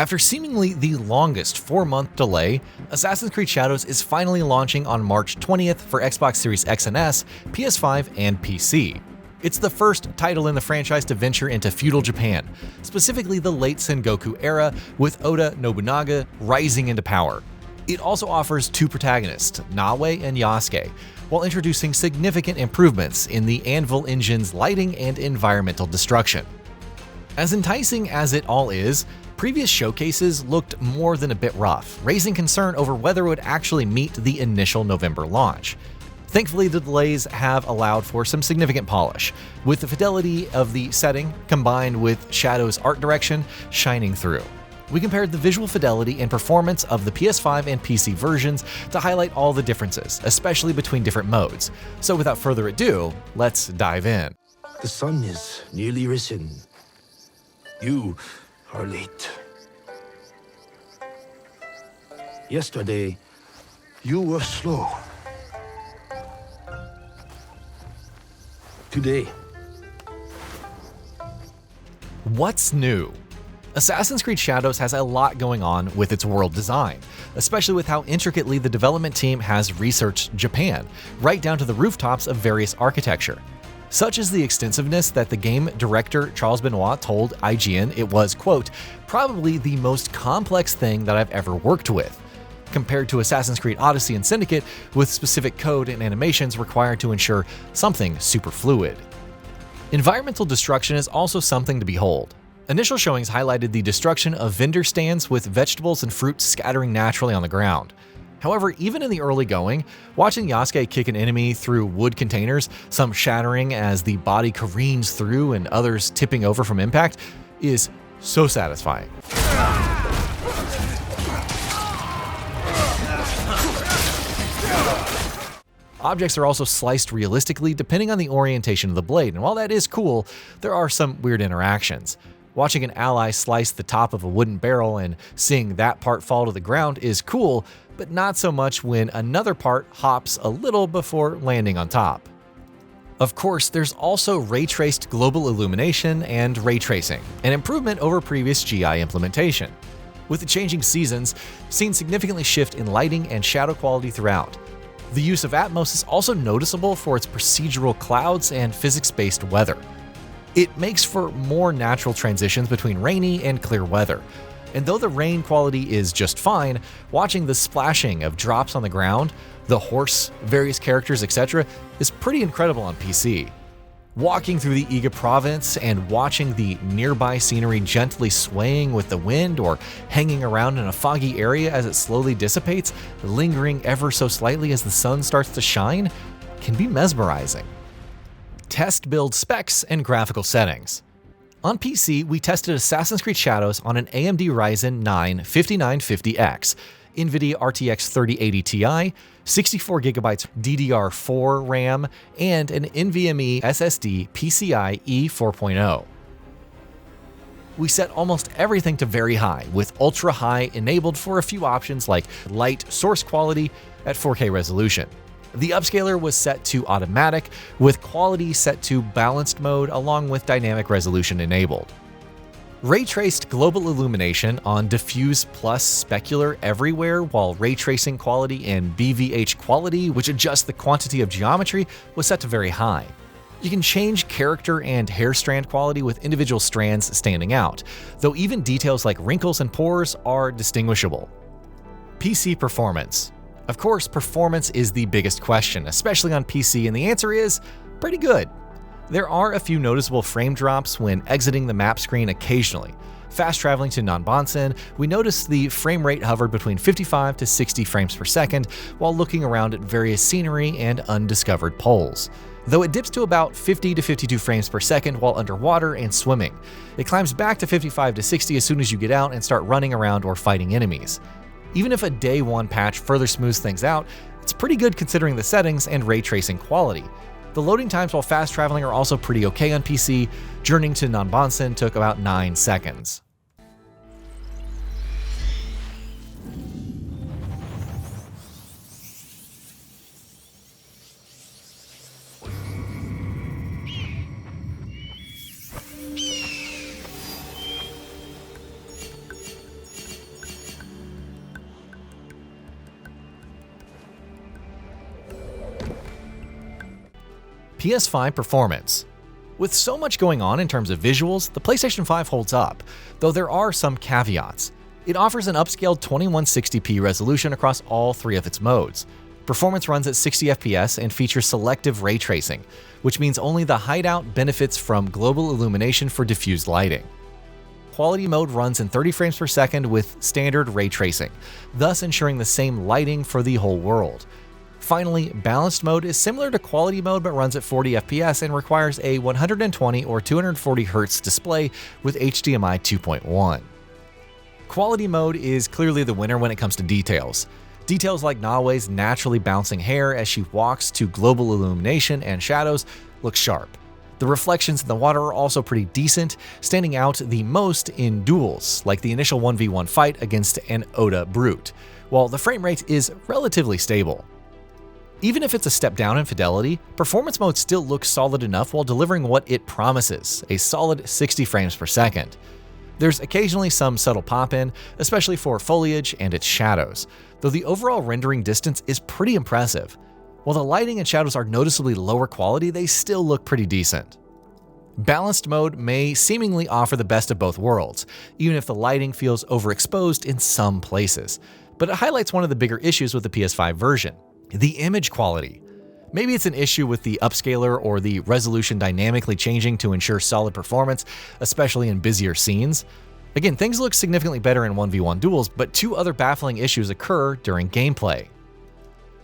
After seemingly the longest 4-month delay, Assassin's Creed Shadows is finally launching on March 20th for Xbox Series X and S, PS5, and PC. It's the first title in the franchise to venture into feudal Japan, specifically the late Sengoku era, with Oda Nobunaga rising into power. It also offers two protagonists, Nawe and Yasuke, while introducing significant improvements in the Anvil engine's lighting and environmental destruction. As enticing as it all is, previous showcases looked more than a bit rough, raising concern over whether it would actually meet the initial November launch. Thankfully, the delays have allowed for some significant polish, with the fidelity of the setting combined with Shadow's art direction shining through. We compared the visual fidelity and performance of the PS5 and PC versions to highlight all the differences, especially between different modes. So without further ado, let's dive in. The sun is nearly risen. You are late. Yesterday, you were slow. Today. What's new? Assassin's Creed Shadows has a lot going on with its world design, especially with how intricately the development team has researched Japan, right down to the rooftops of various architecture. Such is the extensiveness that the game director Charles Benoit told IGN it was, quote, probably the most complex thing that I've ever worked with, compared to Assassin's Creed Odyssey and Syndicate, with specific code and animations required to ensure something super fluid. Environmental destruction is also something to behold. Initial showings highlighted the destruction of vendor stands with vegetables and fruit scattering naturally on the ground. However, even in the early going, watching Yasuke kick an enemy through wood containers, some shattering as the body careens through and others tipping over from impact, is so satisfying. Objects are also sliced realistically depending on the orientation of the blade, and while that is cool, there are some weird interactions. Watching an ally slice the top of a wooden barrel and seeing that part fall to the ground is cool, but not so much when another part hops a little before landing on top. Of course, there's also ray-traced global illumination and ray tracing, an improvement over previous GI implementation. With the changing seasons, seen significantly shift in lighting and shadow quality throughout. The use of Atmos is also noticeable for its procedural clouds and physics-based weather. It makes for more natural transitions between rainy and clear weather. And though the rain quality is just fine, watching the splashing of drops on the ground, the horse, various characters, etc. is pretty incredible on PC. Walking through the Iga province and watching the nearby scenery gently swaying with the wind or hanging around in a foggy area as it slowly dissipates, lingering ever so slightly as the sun starts to shine, can be mesmerizing. Test build specs and graphical settings. On PC, we tested Assassin's Creed Shadows on an AMD Ryzen 9 5950X, NVIDIA RTX 3080 Ti, 64GB DDR4 RAM, and an NVMe SSD PCIe 4.0. We set almost everything to very high, with ultra high enabled for a few options like light source quality at 4K resolution. The upscaler was set to automatic, with quality set to balanced mode along with dynamic resolution enabled. Ray-traced global illumination on diffuse plus specular everywhere, while ray tracing quality and BVH quality, which adjusts the quantity of geometry, was set to very high. You can change character and hair strand quality with individual strands standing out, though even details like wrinkles and pores are distinguishable. PC performance. Of course, performance is the biggest question, especially on PC, and the answer is pretty good. There are a few noticeable frame drops when exiting the map screen occasionally. Fast traveling to Nanbansen, we noticed the frame rate hovered between 55 to 60 frames per second while looking around at various scenery and undiscovered poles. Though it dips to about 50 to 52 frames per second while underwater and swimming. It climbs back to 55 to 60 as soon as you get out and start running around or fighting enemies. Even if a day one patch further smooths things out, it's pretty good considering the settings and ray tracing quality. The loading times while fast traveling are also pretty okay on PC. Journeying to Nanbansen took about 9 seconds. PS5 performance. With so much going on in terms of visuals, the PlayStation 5 holds up, though there are some caveats. It offers an upscaled 2160p resolution across all three of its modes. Performance runs at 60 FPS and features selective ray tracing, which means only the hideout benefits from global illumination for diffused lighting. Quality mode runs in 30 frames per second with standard ray tracing, thus ensuring the same lighting for the whole world. Finally, balanced mode is similar to quality mode but runs at 40 FPS and requires a 120 or 240 Hz display with HDMI 2.1. Quality mode is clearly the winner when it comes to details. Details like Nawe's naturally bouncing hair as she walks to global illumination and shadows look sharp. The reflections in the water are also pretty decent, standing out the most in duels, like the initial 1v1 fight against an Oda Brute, while the frame rate is relatively stable. Even if it's a step down in fidelity, performance mode still looks solid enough while delivering what it promises, a solid 60 frames per second. There's occasionally some subtle pop-in, especially for foliage and its shadows, though the overall rendering distance is pretty impressive. While the lighting and shadows are noticeably lower quality, they still look pretty decent. Balanced mode may seemingly offer the best of both worlds, even if the lighting feels overexposed in some places, but it highlights one of the bigger issues with the PS5 version: the image quality. Maybe it's an issue with the upscaler or the resolution dynamically changing to ensure solid performance, especially in busier scenes. Again, things look significantly better in 1v1 duels, but two other baffling issues occur during gameplay.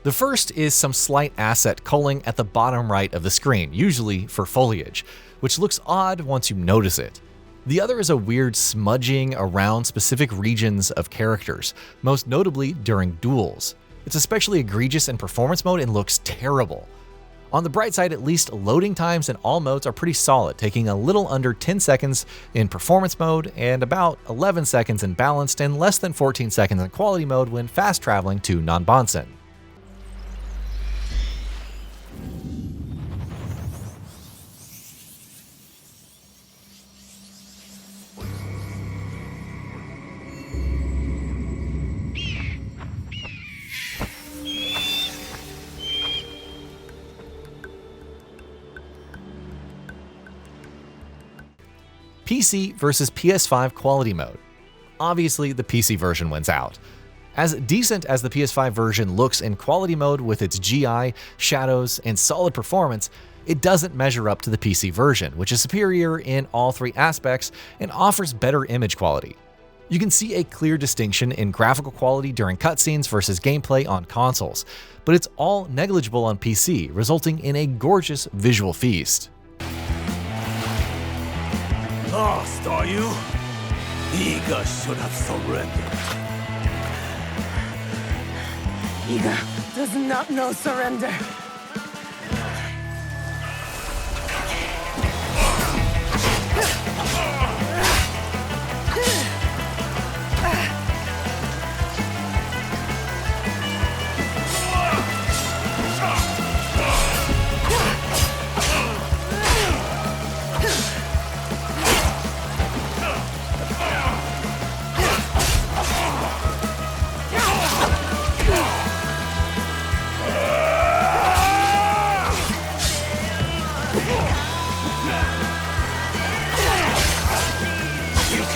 The first is some slight asset culling at the bottom right of the screen, usually for foliage, which looks odd once you notice it. The other is a weird smudging around specific regions of characters, most notably during duels. It's especially egregious in performance mode and looks terrible. On the bright side, at least loading times in all modes are pretty solid, taking a little under 10 seconds in performance mode and about 11 seconds in balanced and less than 14 seconds in quality mode when fast traveling to Nanbansen. PC versus PS5 quality mode. Obviously, the PC version wins out. As decent as the PS5 version looks in quality mode with its GI, shadows, and solid performance, it doesn't measure up to the PC version, which is superior in all three aspects and offers better image quality. You can see a clear distinction in graphical quality during cutscenes versus gameplay on consoles, but it's all negligible on PC, resulting in a gorgeous visual feast. Lost, are you? Iga should have surrendered. Iga does not know surrender.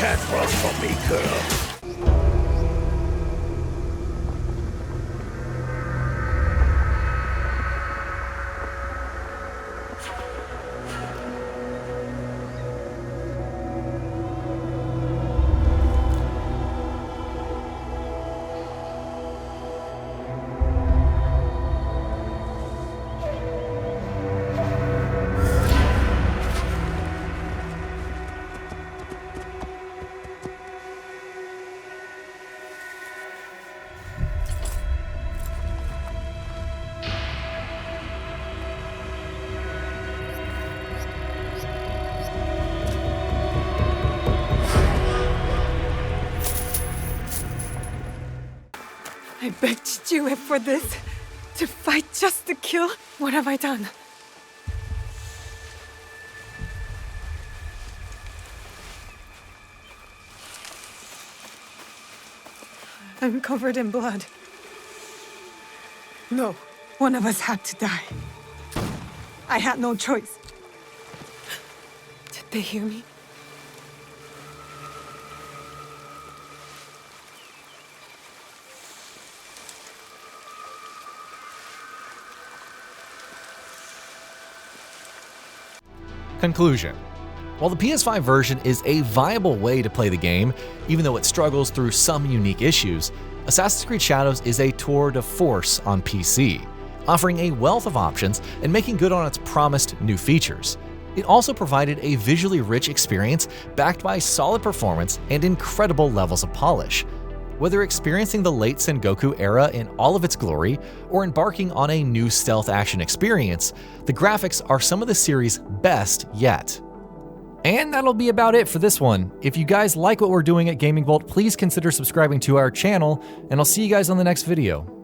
Can't run from me, girl. I begged you for this. To fight just to kill? What have I done? I'm covered in blood. No, one of us had to die. I had no choice. Did they hear me? Conclusion. While the PS5 version is a viable way to play the game, even though it struggles through some unique issues, Assassin's Creed Shadows is a tour de force on PC, offering a wealth of options and making good on its promised new features. It also provided a visually rich experience backed by solid performance and incredible levels of polish. Whether experiencing the late Sengoku era in all of its glory or embarking on a new stealth action experience, the graphics are some of the series' best yet. And that'll be about it for this one. If you guys like what we're doing at Gaming Vault, please consider subscribing to our channel, and I'll see you guys on the next video.